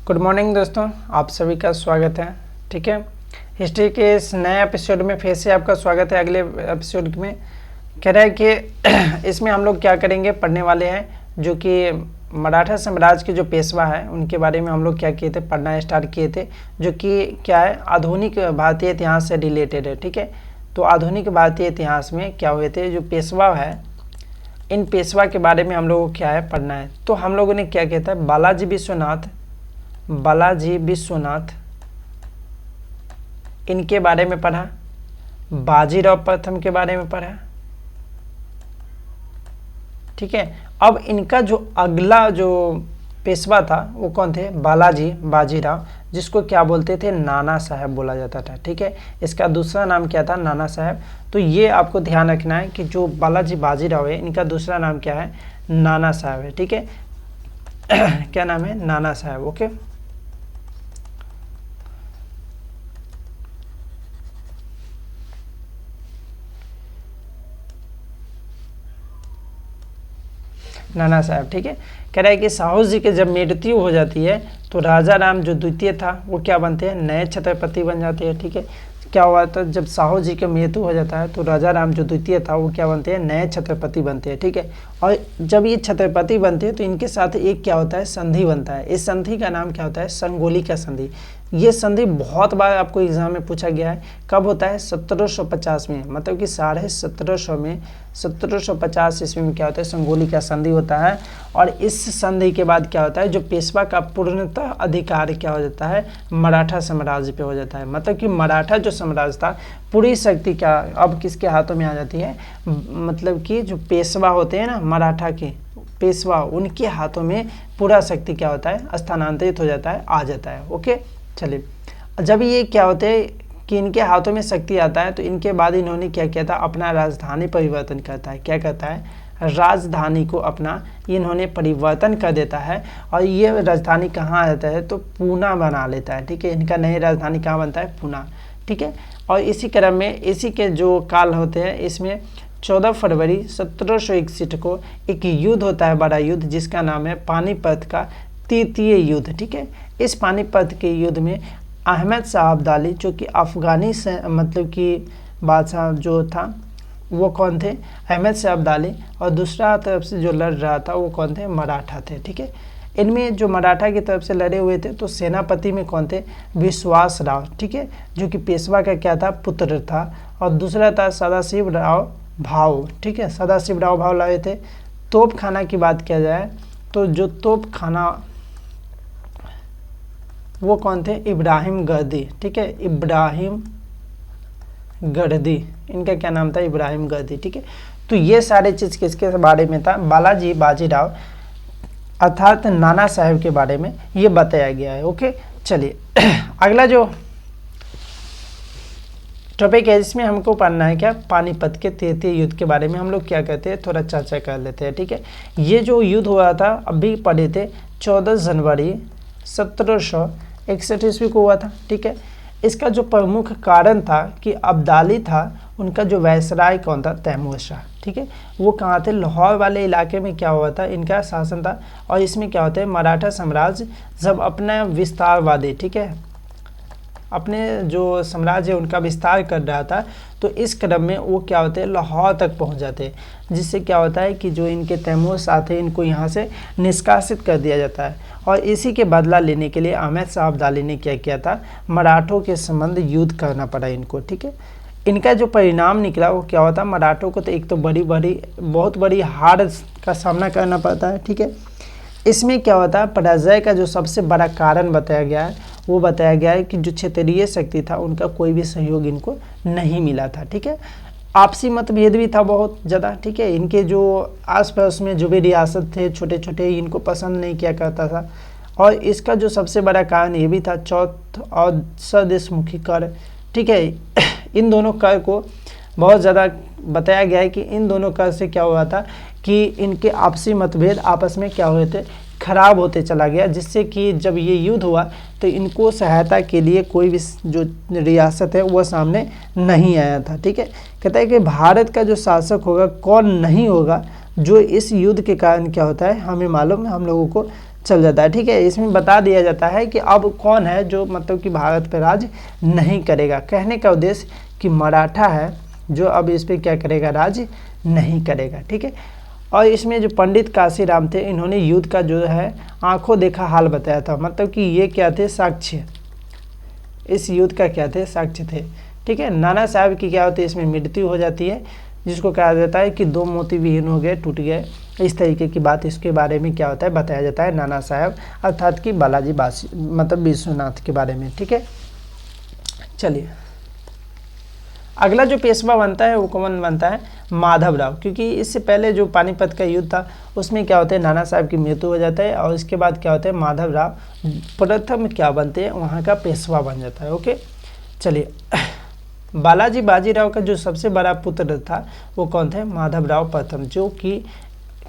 Good morning दोस्तों, आप सभी का स्वागत है। ठीक है, हिस्ट्री के इस नए एपिसोड में फिर से आपका स्वागत है। अगले एपिसोड में कह रहा है कि इसमें हम लोग क्या करेंगे, पढ़ने वाले हैं जो कि मराठा साम्राज्य के जो पेशवा है उनके बारे में हम लोग क्या किए थे, पढ़ना स्टार्ट किए थे, जो कि क्या है, आधुनिक भारतीय इतिहास से रिलेटेड है। ठीक है, तो आधुनिक भारतीय इतिहास में क्या हुए थे, जो पेशवा है, इन पेशवा के बारे में हम लोगों को क्या है, पढ़ना है। तो हम लोगों ने क्या किया था, बालाजी विश्वनाथ इनके बारे में पढ़ा, बाजीराव प्रथम के बारे में पढ़ा। ठीक है, अब इनका जो अगला जो पेशवा था वो कौन थे, बाजीराव, जिसको क्या बोलते थे, नाना साहब बोला जाता था। ठीक है, इसका दूसरा नाम क्या था, नाना साहब। तो ये आपको ध्यान रखना है कि जो बाजीराव है इनका दूसरा नाम क्या है, नाना साहब है। ठीक है क्या नाम है, नाना साहब। ओके, नाना साहब। ठीक है, कह रहा है कि साहू जी के जब मृत्यु हो जाती है तो राजा राम जो द्वितीय था वो क्या बनते हैं, नए छत्रपति बन जाते हैं। ठीक है, क्या हुआ था, जब साहू जी का मृत्यु हो जाता है तो राजा राम जो द्वितीय था वो क्या बनते हैं, नए छत्रपति बनते हैं। ठीक है, और जब ये छत्रपति बनते हैं तो इनके साथ एक क्या होता है, संधि बनता है। इस संधि का नाम क्या होता है, संगोली का संधि। ये संधि बहुत बार आपको एग्जाम में पूछा गया है। कब होता है, 1750 में, मतलब कि 1750 में, 1750 ईस्वी में क्या होता है, संगोली का संधि होता है। और इस संधि के बाद क्या होता है, जो पेशवा का पूर्णतः अधिकार क्या हो जाता है, मराठा साम्राज्य पे हो जाता है। मतलब कि मराठा जो साम्राज्य था, पूरी शक्ति क्या अब किसके हाथों में आ जाती है, मतलब कि जो पेशवा होते हैं ना मराठा के पेशवा, उनके हाथों में पूरा शक्ति क्या होता है, स्थानांतरित हो जाता है, आ जाता है। ओके, चलिए, जब ये क्या होते हैं कि इनके हाथों में शक्ति आता है तो इनके बाद इन्होंने क्या किया था, अपना राजधानी परिवर्तन करता है। क्या करता है, राजधानी को अपना इन्होंने परिवर्तन कर देता है। और ये राजधानी कहाँ आता है, तो पूना बना लेता है। ठीक है, इनका नई राजधानी कहाँ बनता है, पूना। ठीक है, और इसी क्रम में इसी के जो काल होते हैं, इसमें 14 फरवरी 1761 को एक युद्ध होता है, बड़ा युद्ध, जिसका नाम है पानीपत का तृतीय युद्ध। ठीक है, इस पानीपत के युद्ध में अहमद शाह अब्दाली, जो कि अफगानी से मतलब कि बादशाह जो था वो कौन थे, अहमद शाह अब्दाली, और दूसरा तरफ से जो लड़ रहा था वो कौन थे, मराठा थे। ठीक है, इनमें जो मराठा की तरफ से लड़े हुए थे तो सेनापति में कौन थे, विश्वास राव। ठीक है, जो कि पेशवा का क्या था, पुत्र था। और दूसरा था सदाशिव राव भाव। ठीक है, सदाशिव राव भाव लाए थे। तोप खाना की बात किया जाए तो जो तोप खाना वो कौन थे, इब्राहिम गर्दी। ठीक है, इब्राहिम गर्दी, इनका क्या नाम था, इब्राहिम गर्दी। ठीक है, तो ये सारे चीज़ किसके बारे में था, बाजीराव अर्थात नाना साहब के बारे में ये बताया गया है। ओके, चलिए अगला जो टॉपिक है इसमें हमको पढ़ना है क्या, पानीपत के तृतीय युद्ध के बारे में हम लोग क्या कहते हैं, थोड़ा चर्चा कर लेते हैं। ठीक है, ये जो युद्ध हुआ था अभी पढ़े थे, 14 जनवरी 1761 ईस्वी को हुआ था। ठीक है, इसका जो प्रमुख कारण था कि अब्दाली था, उनका जो वायसराय कौन था, तैमूर शाह। ठीक है, वो कहाँ थे, लाहौर वाले इलाके में क्या हुआ था, इनका शासन था। और इसमें क्या होता है, मराठा साम्राज्य जब अपना विस्तारवादी, ठीक है, अपने जो साम्राज्य उनका विस्तार कर रहा था, तो इस क्रम में वो क्या होते हैं, लाहौर तक पहुंच जाते हैं, जिससे क्या होता है कि जो इनके तैमूर शाह थे इनको यहाँ से निष्कासित कर दिया जाता है। और इसी के बदला लेने के लिए अहमद शाह अब्दाली ने क्या किया था, मराठों के संबंध युद्ध करना पड़ा इनको। ठीक है, इनका जो परिणाम निकला वो क्या होता, मराठों को तो एक तो बहुत बड़ी हार का सामना करना पड़ता है। ठीक है, इसमें क्या होता है, पराजय का जो सबसे बड़ा कारण बताया गया है वो बताया गया है कि जो क्षेत्रीय शक्ति था उनका कोई भी सहयोग इनको नहीं मिला था। ठीक है, आपसी मतभेद भी था बहुत ज़्यादा। ठीक है, इनके जो आसपास में जो भी रियासत थे छोटे छोटे, इनको पसंद नहीं किया करता था। और इसका जो सबसे बड़ा कारण ये भी था, चौथ और स्वदेशमुखी कर। ठीक है, इन दोनों कर को बहुत ज़्यादा बताया गया है कि इन दोनों कर से क्या हुआ था कि इनके आपसी मतभेद आपस में क्या हुए थे, खराब होते चला गया, जिससे कि जब ये युद्ध हुआ तो इनको सहायता के लिए कोई भी जो रियासत है वह सामने नहीं आया था। ठीक है, कहता है कि भारत का जो शासक होगा कौन नहीं होगा, जो इस युद्ध के कारण क्या होता है हमें मालूम है, हम लोगों को चल जाता है। ठीक है, इसमें बता दिया जाता है कि अब कौन है जो मतलब कि भारत पर राज नहीं करेगा। कहने का उद्देश्य कि मराठा है जो अब इस पर क्या करेगा, राज नहीं करेगा। ठीक है, और इसमें जो पंडित काशीराम थे इन्होंने युद्ध का जो है आंखों देखा हाल बताया था, मतलब कि ये क्या थे, साक्ष्य, इस युद्ध का क्या थे, साक्ष्य थे। ठीक है, नाना साहब की क्या होती है, इसमें मृत्यु हो जाती है, जिसको कहा जाता है कि 2 मोती विहीन हो गए, टूट गए, इस तरीके की बात इसके बारे में क्या होता है, बताया जाता है नाना साहब अर्थात कि बालाजी बासी मतलब विश्वनाथ के बारे में। ठीक है, चलिए अगला जो पेशवा बनता है वो कौन बनता है, माधवराव, क्योंकि इससे पहले जो पानीपत का युद्ध था उसमें क्या होता है, नाना साहब की मृत्यु हो जाता है और इसके बाद क्या होता है, माधवराव प्रथम क्या बनते हैं, वहाँ का पेशवा बन जाता है। ओके, चलिए बालाजी बाजीराव का जो सबसे बड़ा पुत्र था वो कौन थे, माधवराव प्रथम, जो कि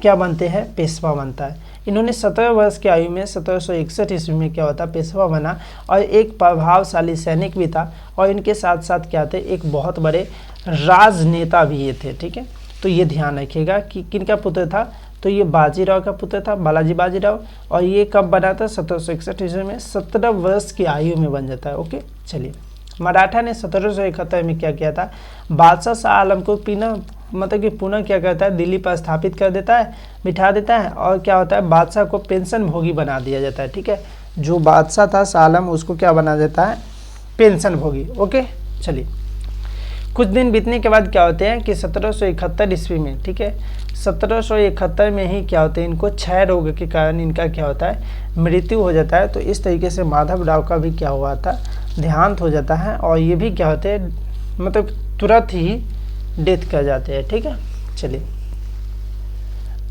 क्या बनते हैं, पेशवा बनता है। इन्होंने 17 वर्ष की आयु में 1761 ईस्वी में क्या होता, पेशवा बना और एक प्रभावशाली सैनिक भी था और इनके साथ साथ क्या थे, एक बहुत बड़े राजनेता भी ये थे। ठीक है, तो ये ध्यान रखिएगा कि किनका पुत्र था, तो ये बाजीराव का पुत्र था, बालाजी बाजीराव, और ये कब बना था, 1761 ईस्वी में, 17 वर्ष की आयु में बन जाता है। ओके, चलिए मराठा ने 1771 में क्या किया था, बादशाह शाह आलम को मतलब कि पुनः क्या करता है, दिल्ली पर स्थापित कर देता है, बिठा देता है, और क्या होता है, बादशाह को पेंशन भोगी बना दिया जाता है। ठीक है, जो बादशाह था शाह आलम उसको क्या बना देता है, पेंशन भोगी। ओके, चलिए कुछ दिन बीतने के बाद क्या होते हैं कि 1771 ईस्वी में, ठीक है, 1771 में ही क्या होते हैं, इनको क्षय रोग के कारण इनका क्या होता है, मृत्यु हो जाता है। तो इस तरीके से माधवराव का भी क्या हुआ था, देहांत हो जाता है और ये भी क्या होते हैं, मतलब तुरंत ही डेथ कर जाते हैं। ठीक है, चलिए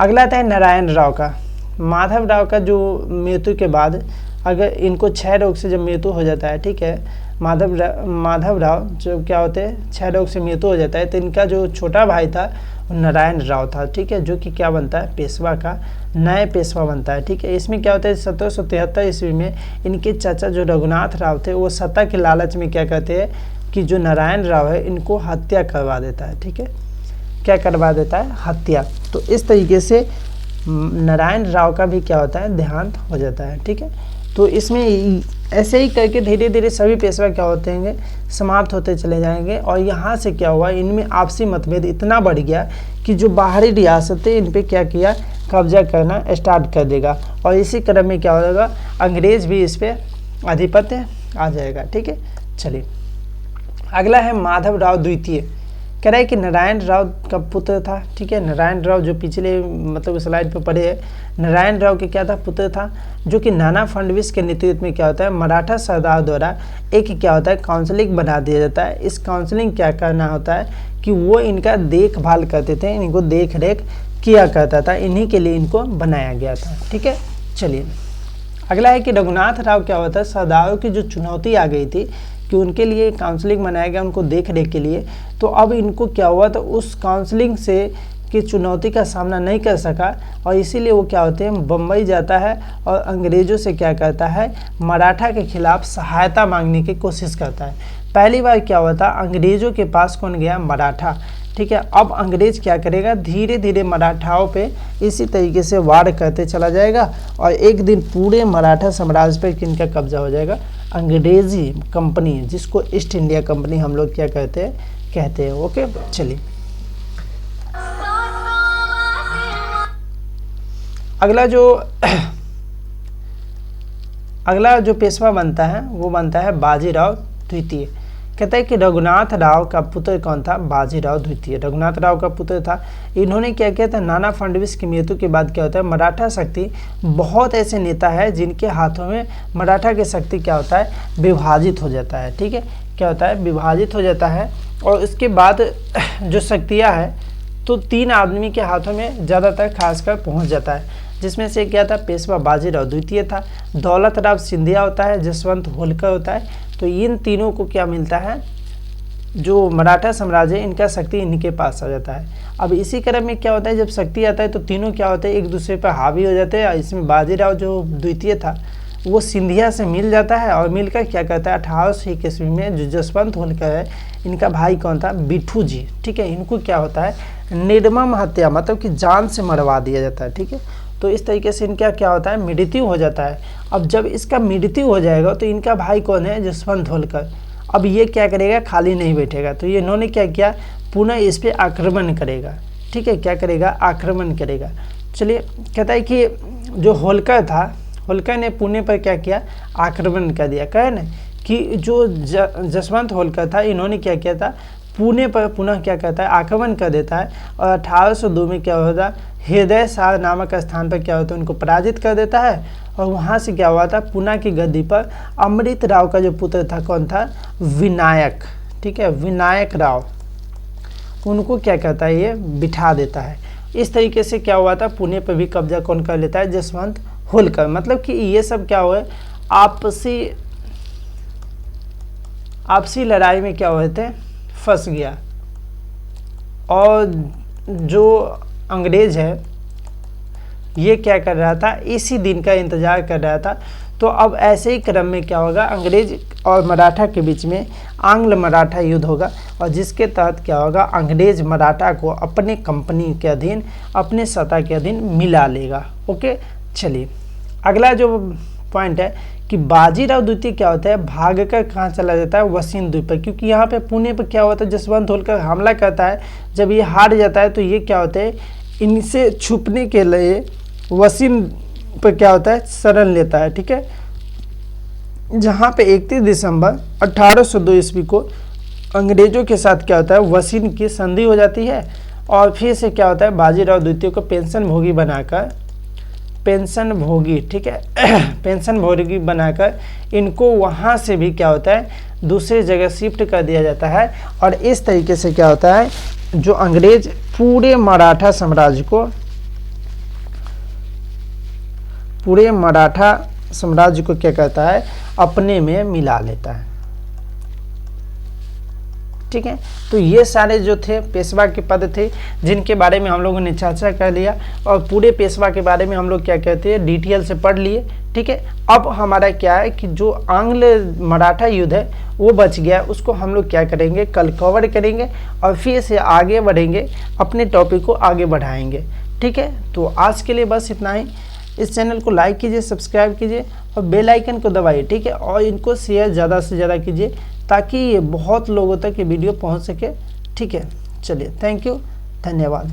अगला आता है नारायण राव का। माधवराव का जो मृत्यु के बाद अगर इनको क्षय रोग से जब मृत्यु हो जाता है, ठीक है, माधवराव जो क्या होते हैं, क्षय रोग से मृत्यु हो जाता है, तो इनका जो छोटा भाई था नारायण राव था। ठीक है, जो कि क्या बनता है, पेशवा का नए पेशवा बनता है। ठीक है, इसमें क्या होता है, 1773 ईस्वी में इनके चाचा जो रघुनाथ राव थे वो सत्ता के लालच में क्या कहते हैं कि जो नारायण राव है इनको हत्या करवा देता है। ठीक है, क्या करवा देता है, हत्या। तो इस तरीके से नारायण राव का भी क्या होता है, देहांत हो जाता है। ठीक है, तो इसमें ऐसे ही करके धीरे धीरे सभी पेशवा क्या होते हैं, समाप्त होते चले जाएंगे। और यहाँ से क्या हुआ, इनमें आपसी मतभेद इतना बढ़ गया कि जो बाहरी रियासतें इन पे क्या किया, कब्जा करना स्टार्ट कर देगा और इसी क्रम में क्या होगा, अंग्रेज भी इस पर आधिपत्य आ जाएगा। ठीक है, चलिए अगला है माधवराव द्वितीय। कह रहा है कि नारायण राव का पुत्र था। ठीक है, नारायण राव जो पिछले मतलब स्लाइड पे पढ़े हैं, नारायण राव के क्या था, पुत्र था, जो कि नाना फडणवीस के नेतृत्व में क्या होता है, मराठा सरदार द्वारा एक क्या होता है, काउंसलिंग बना दिया जाता है। इस काउंसलिंग क्या करना होता है कि वो इनका देखभाल करते थे, इनको देख रेख किया करता था, इन्हीं के लिए इनको बनाया गया था। ठीक है, चलिए अगला है कि रघुनाथ राव क्या होता है, सरदारों की जो चुनौती आ गई थी कि उनके लिए काउंसलिंग बनाया गया उनको देख रेख के लिए, तो अब इनको क्या हुआ, तो उस काउंसलिंग से की चुनौती का सामना नहीं कर सका और इसीलिए वो क्या होते हैं, बम्बई जाता है और अंग्रेज़ों से क्या करता है, मराठा के खिलाफ सहायता मांगने की कोशिश करता है। पहली बार क्या हुआ था, अंग्रेज़ों के पास कौन गया, मराठा। ठीक है, अब अंग्रेज क्या करेगा, धीरे धीरे मराठाओं पे इसी तरीके से वार करते चला जाएगा और एक दिन पूरे मराठा साम्राज्य पर किनका कब्जा हो जाएगा, अंग्रेजी कंपनी, जिसको ईस्ट इंडिया कंपनी हम लोग क्या कहते हैं। ओके, चलिए अगला जो पेशवा बनता है वो बनता है बाजीराव द्वितीय। कहता है कि रघुनाथ राव का पुत्र कौन था, बाजीराव द्वितीय रघुनाथ राव का पुत्र था। इन्होंने क्या किया था, नाना फडणवीस की मृत्यु के बाद क्या होता है, मराठा शक्ति, बहुत ऐसे नेता है जिनके हाथों में मराठा की शक्ति क्या होता है, विभाजित हो जाता है। ठीक है, क्या होता है, विभाजित हो जाता है और उसके बाद जो शक्तियाँ है तो 3 आदमी के हाथों में ज़्यादातर खासकर पहुँच जाता है, जिसमें से क्या था, पेशवा बाजीराव द्वितीय था, दौलत राव सिंधिया होता है, जसवंत होलकर होता है। तो इन तीनों को क्या मिलता है, जो मराठा साम्राज्य इनका शक्ति इनके पास आ जाता है। अब इसी क्रम में क्या होता है, जब शक्ति आता है तो तीनों क्या होते हैं, एक दूसरे पर हावी हो जाते हैं। इसमें बाजीराव जो द्वितीय था वो सिंधिया से मिल जाता है और मिलकर क्या करता है, 1801 ईस्वी में जो जसवंत होलकर है, इनका भाई कौन था, बिट्ठू जी। ठीक है, इनको क्या होता है, निर्मम हत्या, मतलब कि जान से मरवा दिया जाता है। ठीक है, तो इस तरीके से इनका क्या होता है, मृत्यु हो जाता है। अब जब इसका मृत्यु हो जाएगा तो इनका भाई कौन है, जसवंत होलकर। अब ये क्या करेगा, खाली नहीं बैठेगा, तो ये इन्होंने क्या किया, पुनः इस पर आक्रमण करेगा। ठीक है, क्या करेगा, आक्रमण करेगा। चलिए, कहता है कि जो होलकर था, होलकर ने पुणे पर क्या किया, आक्रमण कर दिया। कहे ना कि जो जसवंत होलकर था, इन्होंने क्या किया था, पुणे पर पुनः क्या करता है, आक्रमण कर देता है। और 1802 में क्या होता, हृदय सार नामक स्थान पर क्या होता है, उनको पराजित कर देता है। और वहाँ से क्या हुआ था, पुणे की गद्दी पर अमृत राव का जो पुत्र था, कौन था, विनायक। ठीक है, विनायक राव, उनको क्या करता है, ये बिठा देता है। इस तरीके से क्या हुआ था, पुणे पर भी कब्जा कौन कर लेता है, जसवंत होलकर। मतलब कि ये सब क्या हुआ, आपसी लड़ाई में क्या हुए थे, फंस गया। और जो अंग्रेज है ये क्या कर रहा था, इसी दिन का इंतजार कर रहा था। तो अब ऐसे ही क्रम में क्या होगा, अंग्रेज और मराठा के बीच में आंग्ल मराठा युद्ध होगा, और जिसके तहत क्या होगा, अंग्रेज मराठा को अपने कंपनी के अधीन, अपने सत्ता के अधीन मिला लेगा। ओके, चलिए अगला जो पॉइंट है कि बाजीराव द्वितीय क्या होता है, भागकर कहाँ चला जाता है, वसीन द्वीप पर। क्योंकि यहाँ पे पुणे पर क्या होता है, जसवंत होलकर हमला करता है, जब ये हार जाता है तो ये क्या होता है, इनसे छुपने के लिए वसीन पर क्या होता है, शरण लेता है। ठीक है, जहाँ पे 31 दिसंबर 1802 ईस्वी को अंग्रेजों के साथ क्या होता है, वसीन की संधि हो जाती है। और फिर से क्या होता है, बाजीराव द्वितीय को पेंशन भोगी बनाकर, पेंशन भोगी, ठीक है पेंशन भोगी बनाकर इनको वहाँ से भी क्या होता है, दूसरी जगह शिफ्ट कर दिया जाता है। और इस तरीके से क्या होता है, जो अंग्रेज पूरे मराठा साम्राज्य को क्या करता है, अपने में मिला लेता है। ठीक है, तो ये सारे जो थे पेशवा के पद थे, जिनके बारे में हम लोगों ने चर्चा कर लिया, और पूरे पेशवा के बारे में हम लोग क्या कहते हैं, डिटेल से पढ़ लिए। ठीक है, अब हमारा क्या है कि जो आंग्ल मराठा युद्ध है वो बच गया, उसको हम लोग क्या करेंगे, कल कवर करेंगे, और फिर से आगे बढ़ेंगे, अपने टॉपिक को आगे बढ़ाएंगे। ठीक है, तो आज के लिए बस इतना ही। इस चैनल को लाइक कीजिए, सब्सक्राइब कीजिए और बेल आइकन को दबाइए। ठीक है, और इनको शेयर ज़्यादा से ज़्यादा कीजिए, ताकि ये बहुत लोगों तक ये वीडियो पहुंच सके। ठीक है, चलिए, थैंक यू, धन्यवाद।